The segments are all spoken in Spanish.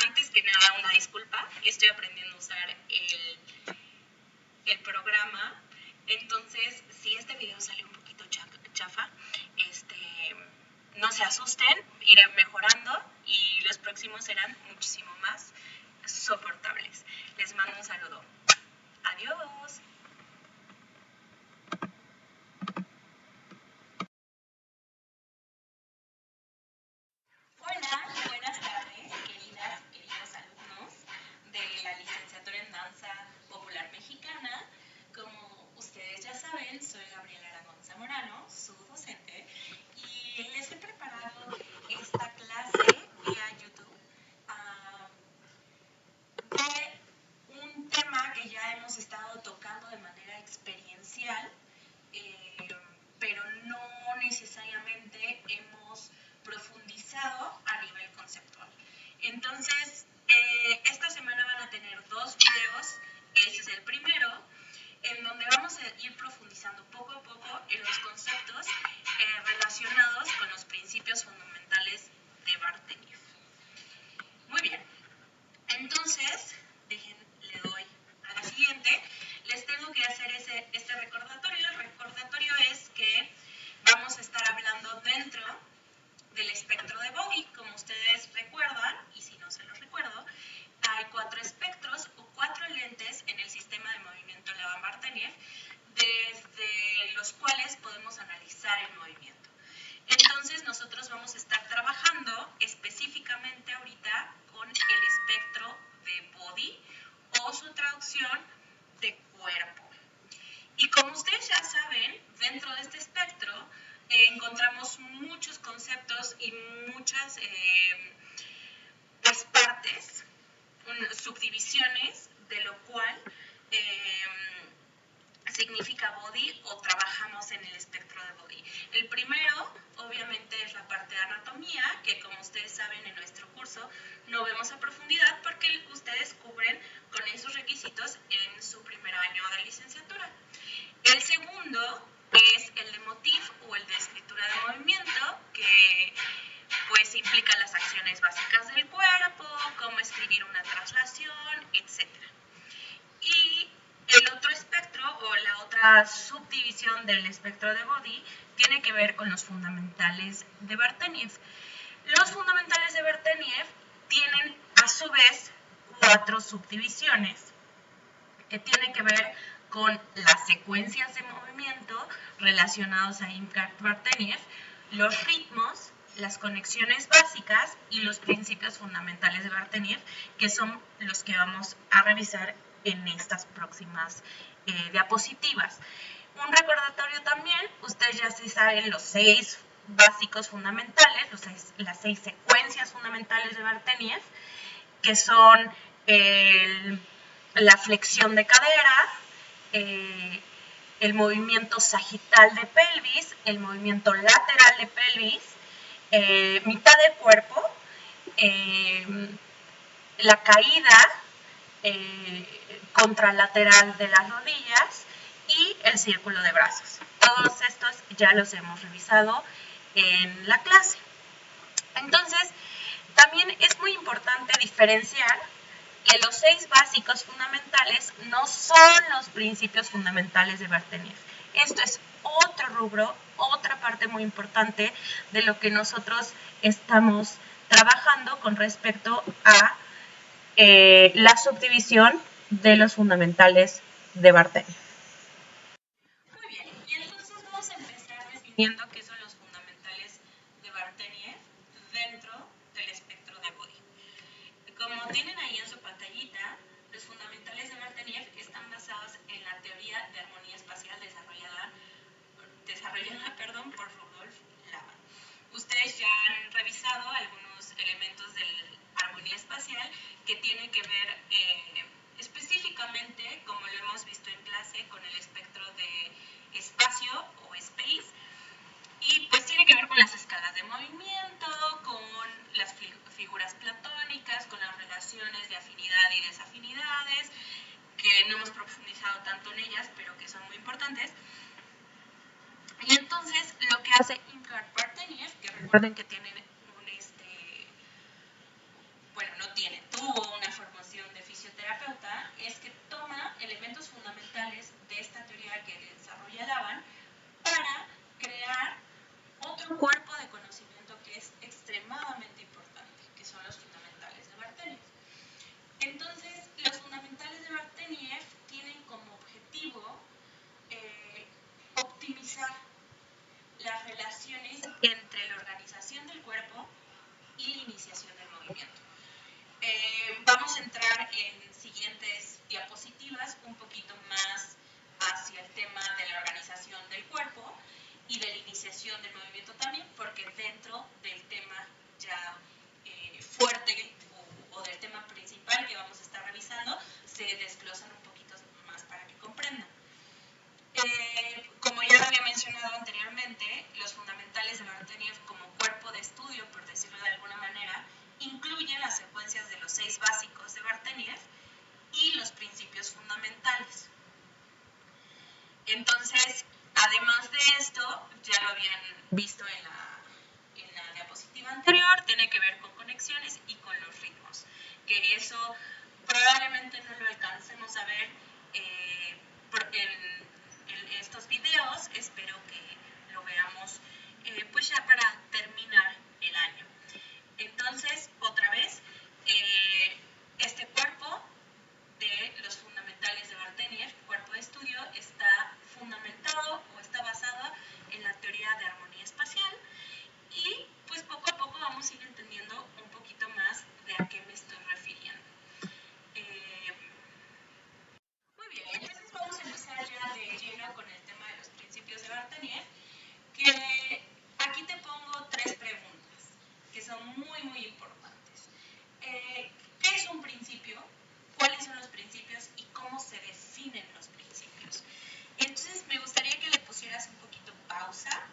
Antes que nada, una disculpa. Estoy aprendiendo a usar el programa. Entonces, si este video sale un poquito chafa, no se asusten, iré mejorando y los próximos serán muchísimo más soportables. Les mando un saludo. Adiós. Hola, buenas tardes, queridos alumnos de la licenciatura en Danza Popular Mexicana. Como ustedes ya saben, soy Gabriela Aragón Zamorano, su docente, y les he preparado esta clase vía YouTube de un tema que ya hemos estado tocando de manera experiencial, pero no necesariamente hemos profundizado a nivel conceptual. Entonces, esta semana van a tener 2 videos. Este es el primero, en donde vamos a ir profundizando poco a poco en los conceptos relacionados con los principios fundamentales de Bartenieff. Muy bien, entonces, le doy a la siguiente. Les tengo que hacer este recordatorio. El recordatorio es que vamos a estar hablando dentro del espectro de Body. Como ustedes recuerdan, y si no se los recuerdo, hay 4 espectros o 4 lentes en el sistema de movimiento Laban-Bartenieff, desde los cuales podemos analizar el movimiento. Entonces, nosotros vamos a estar trabajando específicamente ahorita con el espectro de Body o su traducción de cuerpo. Y como ustedes ya saben, dentro de este espectro encontramos muchos conceptos y muchas partes, subdivisiones, de lo cual significa Body o trabajamos en el espectro de Body. El primero, obviamente, es la parte de anatomía, que como ustedes saben en nuestro curso no vemos a profundidad porque ustedes cubren con esos requisitos en su primer año de licenciatura. El segundo es el de motif o el de escritura de movimiento, que pues implica las acciones básicas del cuerpo, cómo escribir una traslación, etc. Y el otro espectro o la otra subdivisión del espectro de Body tiene que ver con los fundamentales de Bartenieff. Los fundamentales de Bartenieff tienen a su vez 4 subdivisiones que tienen que ver con las secuencias de movimiento relacionados a Imkart-Bartenieff, los ritmos, las conexiones básicas y los principios fundamentales de Bartenieff, que son los que vamos a revisar en estas próximas diapositivas. Un recordatorio también, ustedes ya se saben los 6 básicos fundamentales, las 6 secuencias fundamentales de Bartenieff, que son la flexión de cadera, el movimiento sagital de pelvis, el movimiento lateral de pelvis, mitad de cuerpo, la caída contralateral de las rodillas y el círculo de brazos. Todos estos ya los hemos revisado en la clase. Entonces, también es muy importante diferenciar que los 6 básicos fundamentales no son los principios fundamentales de Bartenieff. Esto es otro rubro, otra parte muy importante de lo que nosotros estamos trabajando con respecto a la subdivisión de los fundamentales de Bartenieff. Muy bien, y entonces vamos a empezar definiendo qué son los fundamentales de Bartenieff dentro del espectro de Body. Como tienen ahí en su pantallita, los fundamentales de Bartenieff están basados en la teoría de armonía espacial desarrollada por Rudolf Laban. Ustedes ya han revisado algunos elementos de la armonía espacial que tienen que ver específicamente, como lo hemos visto en clase, con el espectro de espacio o space, y pues tiene que ver con las escalas de movimiento, con las figuras platónicas, con las relaciones de afinidad y desafinidades, que no hemos profundizado tanto en ellas, pero que son muy importantes. Y entonces lo que hace Imkart-Bartenieff, que recuerden que tienen otro cuerpo de conocimiento que es extremadamente importante, que son los fundamentales de Bartenieff. Entonces, los fundamentales de Bartenieff tienen como objetivo optimizar las relaciones entre la organización del cuerpo y la iniciación del movimiento. Vamos a entrar en siguientes diapositivas un poquito más hacia el tema de la organización del cuerpo y de la iniciación del movimiento también, porque dentro del tema ya fuerte o del tema principal que vamos a estar revisando, se desglosan un poquito más para que comprendan. Como ya lo había mencionado anteriormente, los fundamentales de Bartenieff como cuerpo de estudio, por decirlo de alguna manera, incluyen las secuencias de los 6 básicos de Bartenieff y los principios fundamentales. Entonces, además de esto, ya lo habían visto en la diapositiva anterior, tiene que ver con conexiones y con los ritmos, que eso probablemente no lo alcancemos a ver en estos videos. Espero que lo veamos pues ya para terminar el año. Entonces, otra vez, este cuerpo de los fundamentales de Bartenieff, cuerpo de estudio, está fundamentado o está basado en la teoría de armonía espacial, y pues poco a poco vamos a ir entendiendo un poquito más de a qué me estoy refiriendo. Muy bien, entonces vamos a empezar ya de lleno con el tema de los principios de Bartenieff, que aquí te pongo 3 preguntas que son muy, muy importantes. ¿Qué es un principio? ¿Cuáles son los principios y cómo se definen los principios? Entonces me gustaría que le pusieras un poquito pausa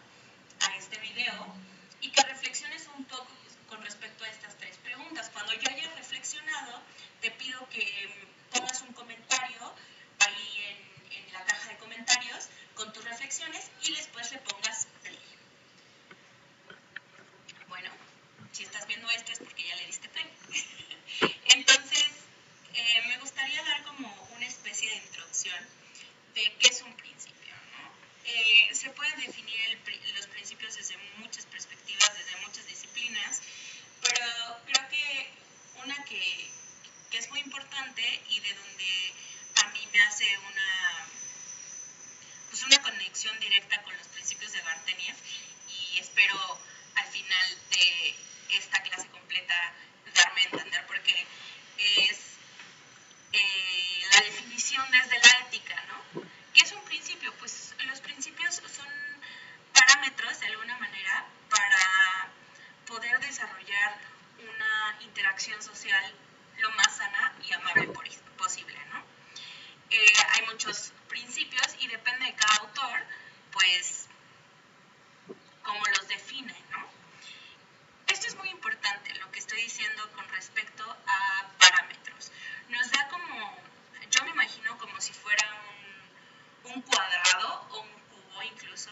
a este video y que reflexiones un poco con respecto a estas 3 preguntas. Cuando yo haya reflexionado, te pido que pongas un comentario ahí en la caja de comentarios con tus reflexiones y después le pongas play. Bueno, si estás viendo esto es porque ya le diste play. Entonces, me gustaría dar como una especie de introducción de qué es un principio, ¿no? Se pueden definir los principios desde muchas perspectivas, desde muchas disciplinas, pero creo que una que es muy importante y de donde a mí me hace una conexión directa con los principios de Bartenieff, y espero al final de esta clase completa darme a entender, porque es la definición desde la ética, ¿no? ¿Qué es un principio? Pues los principios son parámetros, de alguna manera, para poder desarrollar una interacción social lo más sana y amable posible, ¿no? Hay muchos principios y depende de cada autor, pues, cómo los define, ¿no? Esto es muy importante, lo que estoy diciendo con respecto a parámetros. Nos da como, yo me imagino como si fuera un cuadrado o un cubo incluso,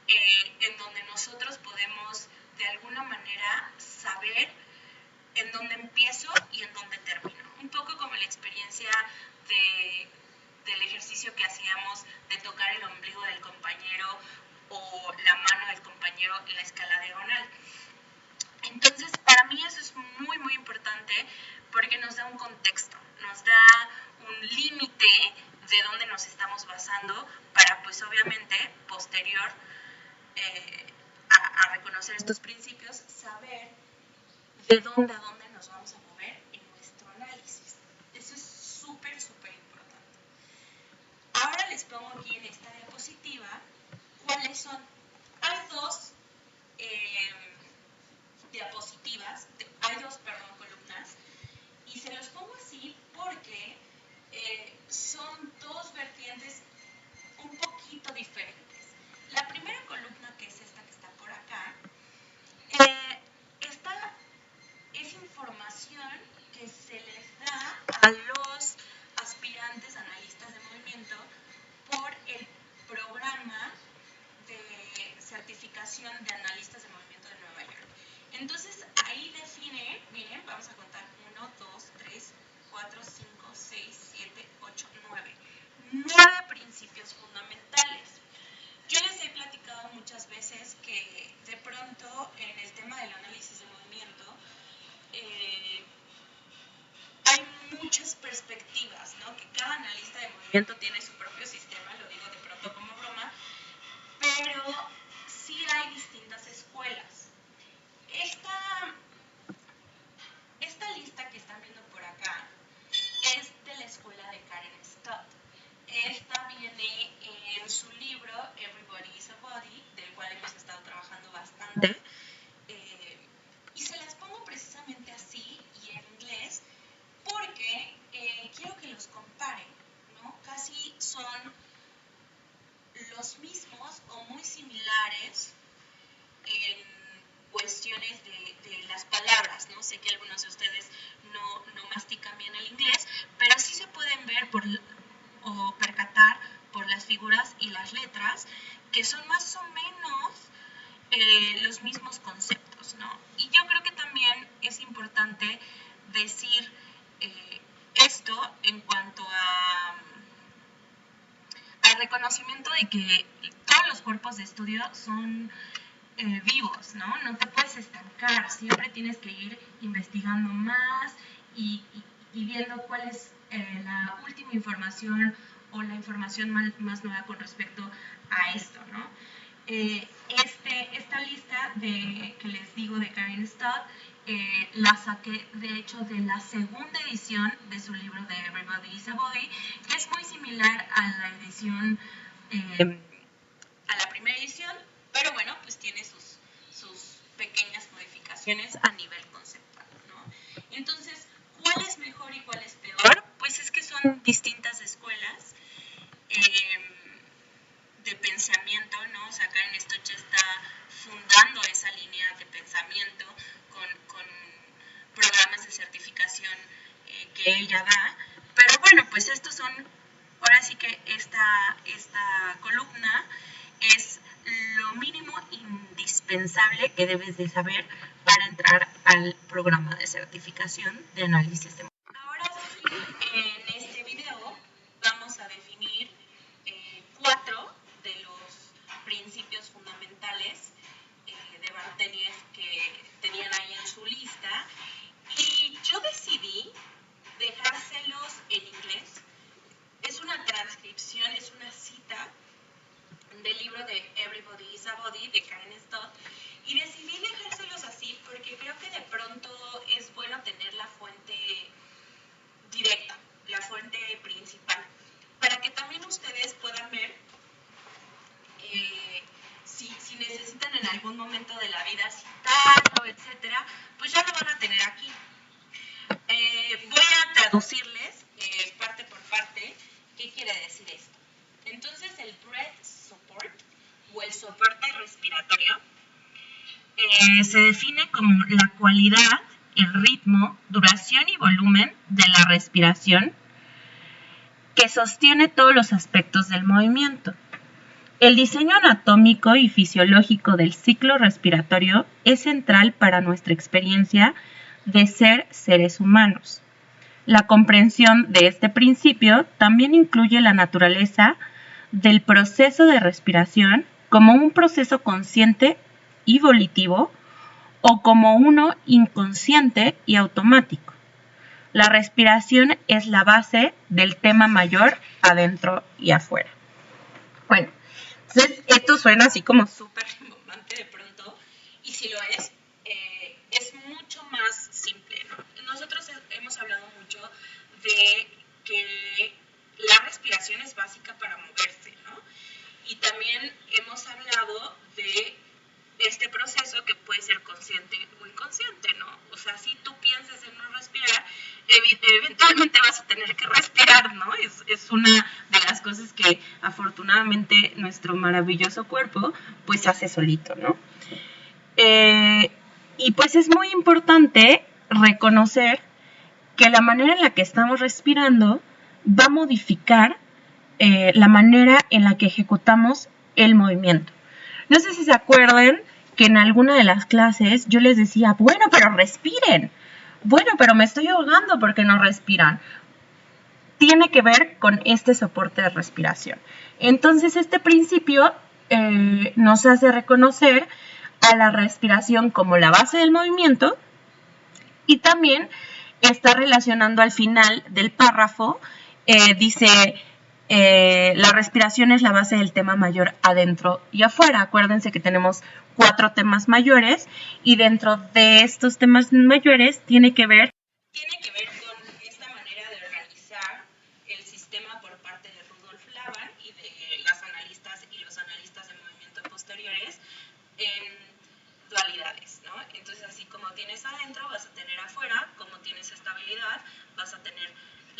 en donde nosotros podemos de alguna manera saber en dónde empiezo y en dónde termino. Un poco como la experiencia del ejercicio que hacíamos de tocar el ombligo del compañero o la mano del compañero en la escala diagonal. Entonces, para mí eso es muy, muy importante porque nos da un contexto, nos da un límite de dónde nos estamos basando para, pues, obviamente, posterior a reconocer estos principios, saber de dónde a dónde nos vamos a mover en nuestro análisis. Eso es súper, súper importante. Ahora les pongo aquí en esta diapositiva cuáles son. Hay dos diapositivas, columnas, y se los pongo así porque son dos vertientes un poquito diferentes. La primera columna, que es esta que está por acá, es información que se les da a los aspirantes analistas de movimiento por el programa de certificación de analistas de movimiento de Nueva York. Entonces ahí define, miren, vamos a contar 1, 2, 3, 4, 5, 6, 7, 8, 9. 9 principios fundamentales. Yo les he platicado muchas veces que de pronto movimiento tiene su propio sistema, lo digo de pronto como broma, pero sí hay distintas escuelas. Esta lista que están viendo por acá es de la escuela de Karen Stott. Esta viene en su libro Everybody is a Body, del cual hemos estado trabajando bastante. Y se las pongo precisamente así y en inglés porque quiero que los comparen, ¿no? Casi son los mismos o muy similares en cuestiones de las palabras, ¿no? Sé que algunos de ustedes no mastican bien el inglés, pero sí se pueden ver o percatar por las figuras y las letras que son más o menos los mismos conceptos, ¿no? Y yo creo que también es importante decir esto en cuanto al reconocimiento de que todos los cuerpos de estudio son vivos, ¿no? No te puedes estancar, siempre tienes que ir investigando más y viendo cuál es la última información o la información más nueva con respecto a esto, ¿no? Esta lista que les digo de Karen Stott la saqué de hecho de la segunda edición de su libro de Everybody is a Body, que es muy similar a la edición a la primera edición, pero bueno, pues tiene sus pequeñas modificaciones a nivel conceptual, ¿no? Entonces, ¿cuál es mejor y cuál es peor? Pues es que son distintas escuelas de pensamiento, ¿no? O sea, Karen Stott está fundando esa línea de pensamiento con programas de certificación que ella da, pero bueno, pues estos son, ahora sí que esta columna es lo mínimo indispensable que debes de saber para entrar al programa de certificación de análisis de... Ahora sí, en este video vamos a definir 4 de los principios fundamentales de Barthénies que tenían ahí en su lista, y yo decidí dejárselos en inglés. Es una transcripción, es una cita del libro de Everybody is a Body de Karen Stott, y decidí dejárselos así porque creo que de pronto es bueno tener la fuente directa, la fuente principal, para que también ustedes puedan ver si necesitan en algún momento de la vida citarlo, etcétera, pues ya lo van a tener aquí. Voy a traducirles parte por parte qué quiere decir esto. Entonces, el breath support o el soporte respiratorio se define como la cualidad, el ritmo, duración y volumen de la respiración que sostiene todos los aspectos del movimiento. El diseño anatómico y fisiológico del ciclo respiratorio es central para nuestra experiencia de ser seres humanos. La comprensión de este principio también incluye la naturaleza del proceso de respiración como un proceso consciente y volitivo o como uno inconsciente y automático. La respiración es la base del tema mayor adentro y afuera. Bueno, entonces esto suena así como súper bombante de pronto, y si lo es mucho más simple, ¿no? Nosotros hemos hablado mucho de que la respiración es básica para moverse, ¿no? Y también hemos hablado de este proceso que puede ser consciente o inconsciente, ¿no? O sea, si tú piensas en no respirar, eventualmente vas a tener que respirar, ¿no? Es una de las cosas que afortunadamente nuestro maravilloso cuerpo pues hace solito, ¿no? Y pues es muy importante reconocer que la manera en la que estamos respirando va a modificar la manera en la que ejecutamos el movimiento. No sé si se acuerdan que en alguna de las clases yo les decía, bueno, pero respiren. Bueno, pero me estoy ahogando porque no respiran. Tiene que ver con este soporte de respiración. Entonces, este principio nos hace reconocer a la respiración como la base del movimiento, y también está relacionando al final del párrafo, dice, la respiración es la base del tema mayor adentro y afuera. Acuérdense que tenemos 4 temas mayores y dentro de estos temas mayores tiene que ver con esta manera de organizar el sistema por parte de Rudolf Laban y de las analistas y los analistas de movimiento posteriores en dualidades, ¿no? Entonces, así como tienes adentro, vas a tener afuera, como tienes estabilidad, vas a tener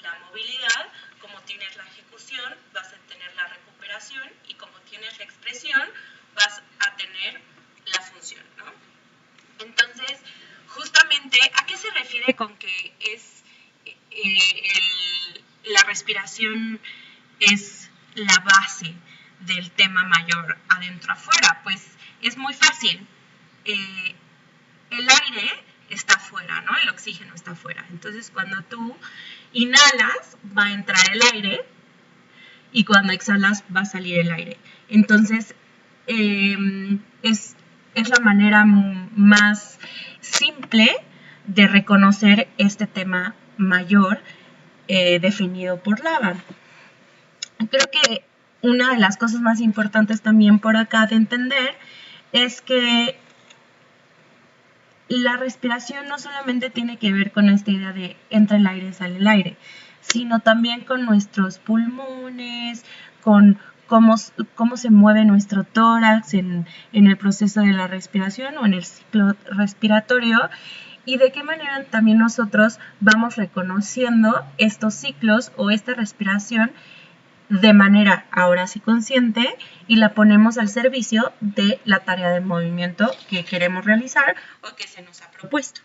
la movilidad, como tienes la ejecución, vas a tener la recuperación y como tienes la expresión, vas a tener la función, ¿no? Entonces, justamente, ¿a qué se refiere con que es la respiración es la base del tema mayor adentro-afuera? Pues es muy fácil. El aire está afuera, ¿no? El oxígeno está afuera. Entonces, cuando tú inhalas, va a entrar el aire y cuando exhalas, va a salir el aire. Entonces, es la manera más simple de reconocer este tema mayor definido por Laban. Creo que una de las cosas más importantes también por acá de entender es que la respiración no solamente tiene que ver con esta idea de entra el aire, sale el aire, sino también con nuestros pulmones, con cómo se mueve nuestro tórax en el proceso de la respiración o en el ciclo respiratorio y de qué manera también nosotros vamos reconociendo estos ciclos o esta respiración de manera ahora sí consciente y la ponemos al servicio de la tarea de movimiento que queremos realizar o que se nos ha propuesto.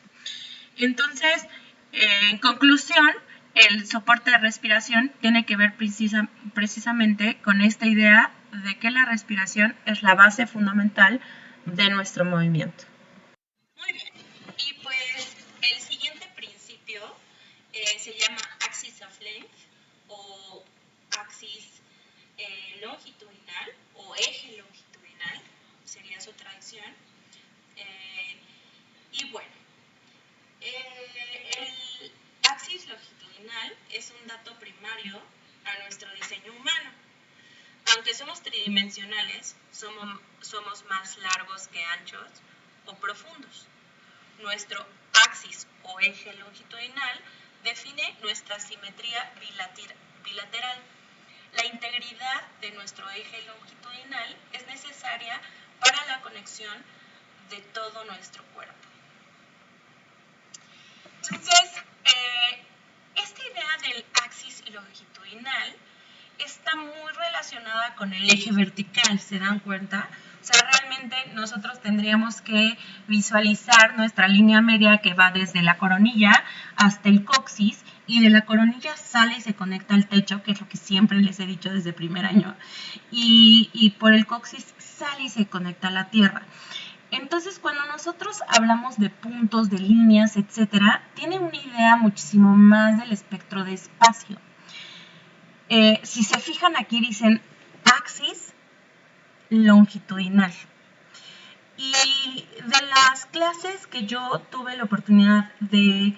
Entonces, en conclusión, el soporte de respiración tiene que ver precisamente con esta idea de que la respiración es la base fundamental de nuestro movimiento. Muy bien, y pues el siguiente principio se llama Axis of Length o axis longitudinal o eje longitudinal, sería su traducción. Y bueno, el axis longitudinal es un dato primario a nuestro diseño humano. Aunque somos tridimensionales, somos más largos que anchos o profundos. Nuestro axis o eje longitudinal define nuestra simetría bilateral. La integridad de nuestro eje longitudinal es necesaria para la conexión de todo nuestro cuerpo. Entonces, esta idea del axis longitudinal está muy relacionada con el eje vertical, ¿se dan cuenta? O sea, realmente nosotros tendríamos que visualizar nuestra línea media que va desde la coronilla hasta el coxis y de la coronilla sale y se conecta al techo, que es lo que siempre les he dicho desde primer año, y por el coxis sale y se conecta a la tierra. Entonces, cuando nosotros hablamos de puntos, de líneas, etcétera, tiene una idea muchísimo más del espectro de espacio. Si se fijan aquí dicen axis longitudinal. Y de las clases que yo tuve la oportunidad de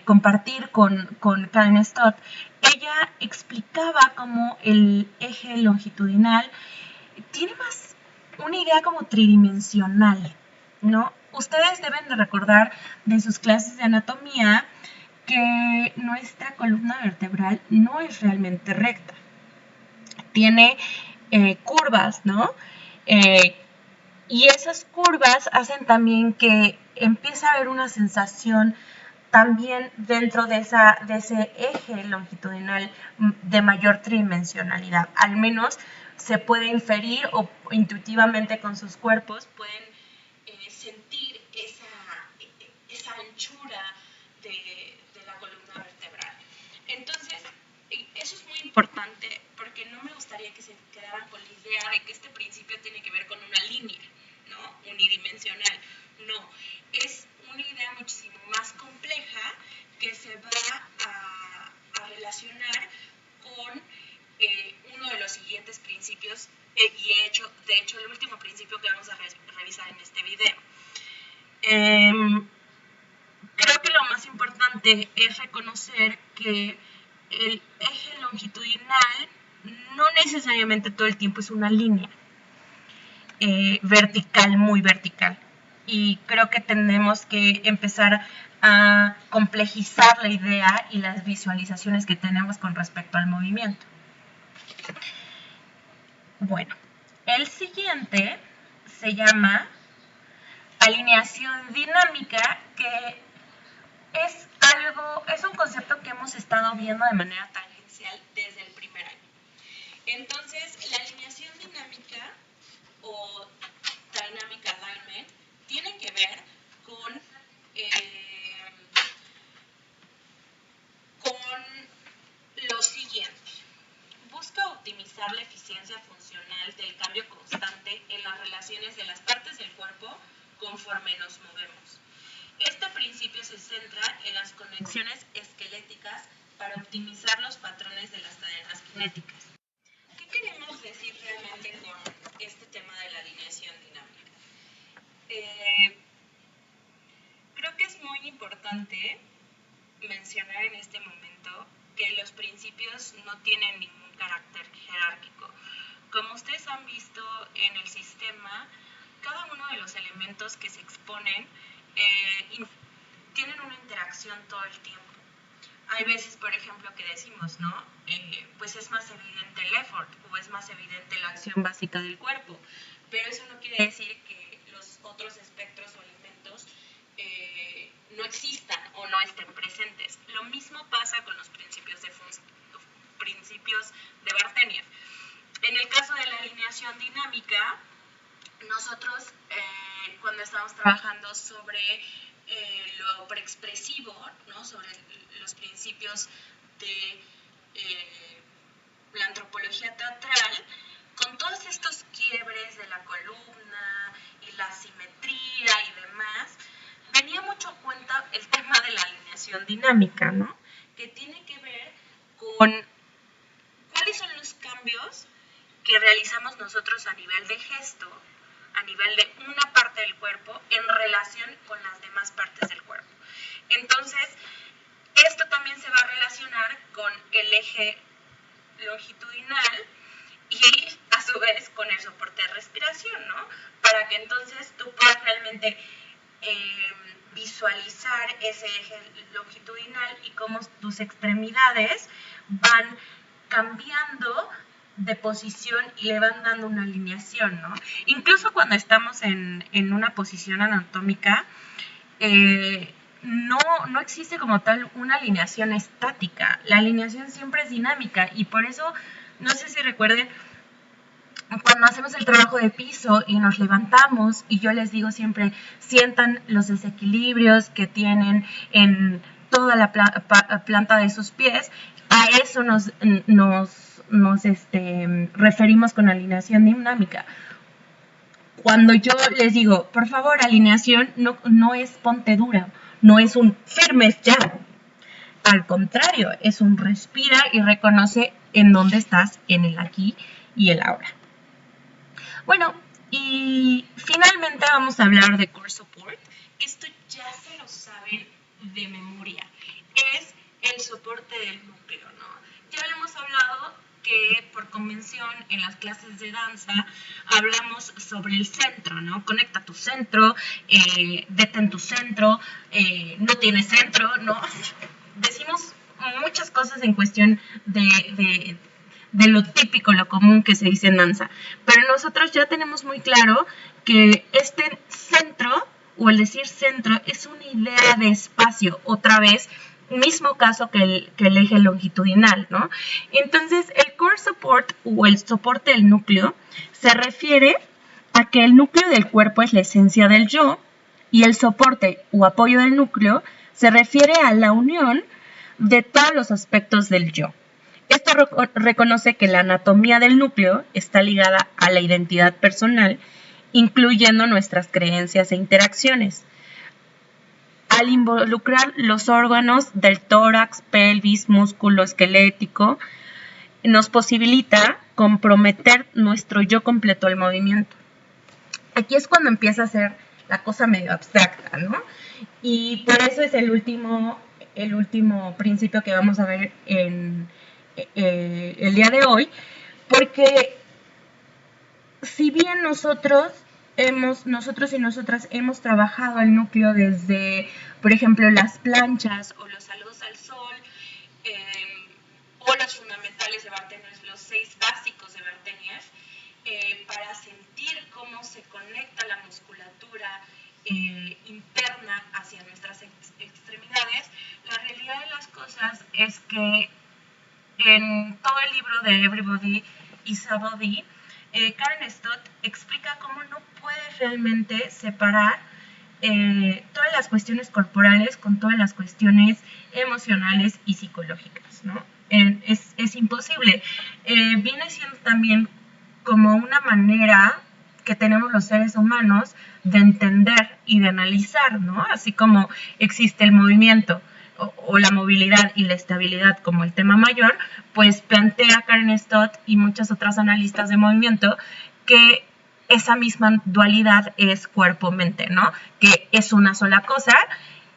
compartir con Karen Stott, ella explicaba cómo el eje longitudinal tiene más una idea como tridimensional, ¿no? Ustedes deben de recordar de sus clases de anatomía que nuestra columna vertebral no es realmente recta. Tiene curvas, ¿no? Y esas curvas hacen también que empiece a haber una sensación también dentro de ese eje longitudinal de mayor tridimensionalidad. Al menos se puede inferir o intuitivamente con sus cuerpos pueden sentir esa anchura de la columna vertebral. Entonces, eso es muy importante porque no me gustaría que se quedaran con la idea de que este principio tiene que ver con una línea, ¿no? Unidimensional. No, es una idea muchísimo más compleja que se va a relacionar con uno de los siguientes principios y de hecho el último principio que vamos a revisar en este video. Creo que lo más importante es reconocer que el eje longitudinal no necesariamente todo el tiempo es una línea vertical, muy vertical. Y creo que tenemos que empezar a complejizar la idea y las visualizaciones que tenemos con respecto al movimiento. Bueno, el siguiente se llama alineación dinámica, que es un concepto que hemos estado viendo de manera tangencial desde el primer año. Entonces, la alineación dinámica o dynamic alignment tiene que ver con lo siguiente. Busca optimizar la eficiencia funcional del cambio constante en las relaciones de las partes del cuerpo conforme nos movemos. Este principio se centra en las conexiones esqueléticas para optimizar los patrones de las cadenas cinéticas. ¿Qué queremos decir realmente con este tema de la alineación dinámica? Creo que es muy importante mencionar en este momento que los principios no tienen ningún carácter jerárquico. Como ustedes han visto en el sistema, cada uno de los elementos que se exponen tienen una interacción todo el tiempo. Hay veces, por ejemplo, que decimos, ¿no? Pues es más evidente el effort o es más evidente la acción básica del cuerpo, pero eso no quiere decir que los otros espectros o elementos no existan o no estén presentes. Lo mismo pasa con los principios de Vartanian. En el caso de la alineación dinámica, nosotros cuando estamos trabajando sobre lo preexpresivo, ¿no? Sobre los principios de la antropología teatral, con todos estos quiebres de la columna y la simetría y demás, venía mucho a cuenta el tema de la alineación dinámica, ¿no? Que tiene que ver con cuáles son los cambios que realizamos nosotros a nivel de gesto, a nivel de una parte del cuerpo en relación con las demás partes del cuerpo. Entonces, esto también se va a relacionar con el eje longitudinal y a su vez con el soporte de respiración, ¿no? Para que entonces tú puedas realmente visualizar ese eje longitudinal y cómo tus extremidades van cambiando de posición y le van dando una alineación, ¿no? Incluso cuando estamos en una posición anatómica, no existe como tal una alineación estática. La alineación siempre es dinámica y por eso, no sé si recuerden, cuando hacemos el trabajo de piso y nos levantamos, y yo les digo siempre, sientan los desequilibrios que tienen en toda la planta de sus pies, a eso nos referimos con alineación dinámica. Cuando yo les digo, por favor, alineación, no es ponte dura, no es un firmes ya. Al contrario, es un respira y reconoce en dónde estás, en el aquí y el ahora. Bueno, y finalmente vamos a hablar de Core Support. Esto ya se lo saben de memoria. Es el soporte del núcleo, ¿no? Ya lo hemos hablado que por convención en las clases de danza hablamos sobre el centro, ¿no? Conecta tu centro, detén tu centro, no tiene centro, ¿no? Decimos muchas cosas en cuestión de lo típico, lo común que se dice en danza. Pero nosotros ya tenemos muy claro que este centro, o el decir centro, es una idea de espacio, otra vez, mismo caso que el eje longitudinal, ¿no? Entonces, el core support o el soporte del núcleo se refiere a que el núcleo del cuerpo es la esencia del yo y el soporte o apoyo del núcleo se refiere a la unión de todos los aspectos del yo. Esto reconoce que la anatomía del núcleo está ligada a la identidad personal, incluyendo nuestras creencias e interacciones. Al involucrar los órganos del tórax, pelvis, músculo esquelético, nos posibilita comprometer nuestro yo completo al movimiento. Aquí es cuando empieza a ser la cosa medio abstracta, ¿no? Y por eso es el último principio que vamos a ver en el día de hoy, porque si bien nosotros y nosotras hemos trabajado el núcleo desde, por ejemplo, las planchas o los saludos al sol, o los fundamentales de Barthénies, los 6 básicos de Barthénies, para sentir cómo se conecta la musculatura interna hacia nuestras extremidades, la realidad de las cosas es que en todo el libro de Everybody is a Body, Karen Stott explica cómo no puedes realmente separar todas las cuestiones corporales con todas las cuestiones emocionales y psicológicas, ¿no? Es imposible. Viene siendo también como una manera que tenemos los seres humanos de entender y de analizar, ¿no? Así como existe el movimiento o la movilidad y la estabilidad como el tema mayor, pues plantea Karen Stott y muchas otras analistas de movimiento que esa misma dualidad es cuerpo-mente, ¿no? Que es una sola cosa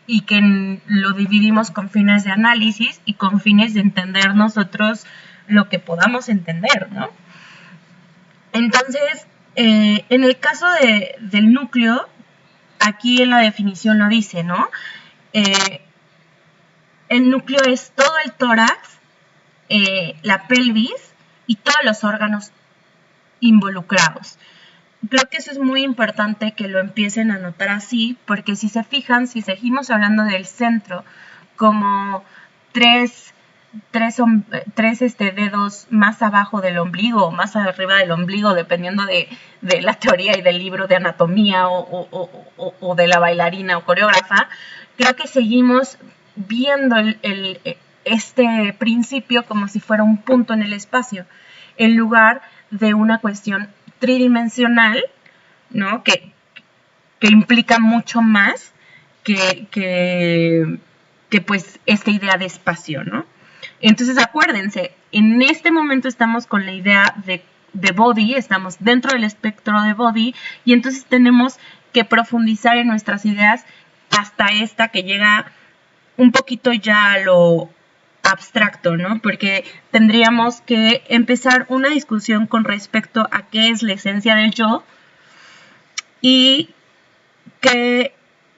y que lo dividimos con fines de análisis y con fines de entender nosotros lo que podamos entender, ¿no? Entonces, en el caso del núcleo, aquí en la definición lo dice, ¿no? El núcleo es todo el tórax, la pelvis y todos los órganos involucrados. Creo que eso es muy importante que lo empiecen a notar así, porque si se fijan, si seguimos hablando del centro como tres dedos más abajo del ombligo o más arriba del ombligo, dependiendo de la teoría y del libro de anatomía o de la bailarina o coreógrafa, creo que seguimos viendo este principio como si fuera un punto en el espacio, en lugar de una cuestión tridimensional, ¿no? Que implica mucho más que pues esta idea de espacio, ¿no? Entonces acuérdense, en este momento estamos con la idea de body, estamos dentro del espectro de body y entonces tenemos que profundizar en nuestras ideas hasta esta que llega un poquito ya a lo abstracto, ¿no? Porque tendríamos que empezar una discusión con respecto a qué es la esencia del yo y qué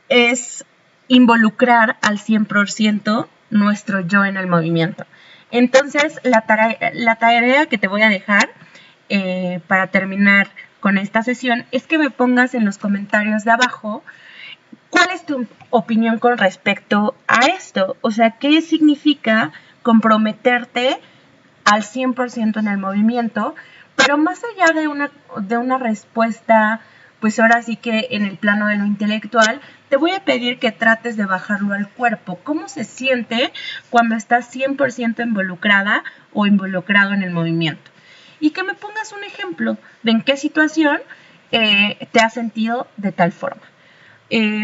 es involucrar al 100% nuestro yo en el movimiento. Entonces, la tarea que te voy a dejar para terminar con esta sesión es que me pongas en los comentarios de abajo ¿cuál es tu opinión con respecto a esto? O sea, ¿qué significa comprometerte al 100% en el movimiento? Pero más allá de una respuesta, pues ahora sí que en el plano de lo intelectual, te voy a pedir que trates de bajarlo al cuerpo. ¿Cómo se siente cuando estás 100% involucrada o involucrado en el movimiento? Y que me pongas un ejemplo de en qué situación te has sentido de tal forma.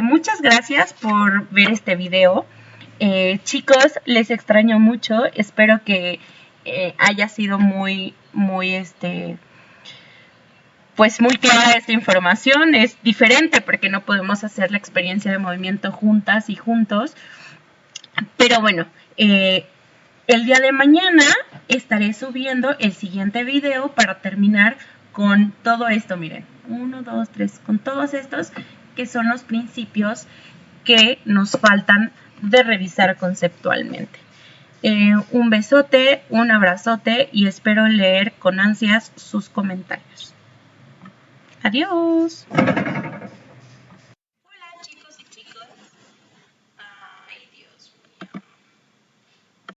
Muchas gracias por ver este video. Chicos, les extraño mucho. Espero que haya sido muy clara esta información. Es diferente porque no podemos hacer la experiencia de movimiento juntas y juntos. Pero bueno, el día de mañana estaré subiendo el siguiente video para terminar con todo esto. Miren, 1, 2, 3, con todos estos que son los principios que nos faltan de revisar conceptualmente. Un besote, un abrazote y espero leer con ansias sus comentarios. Adiós.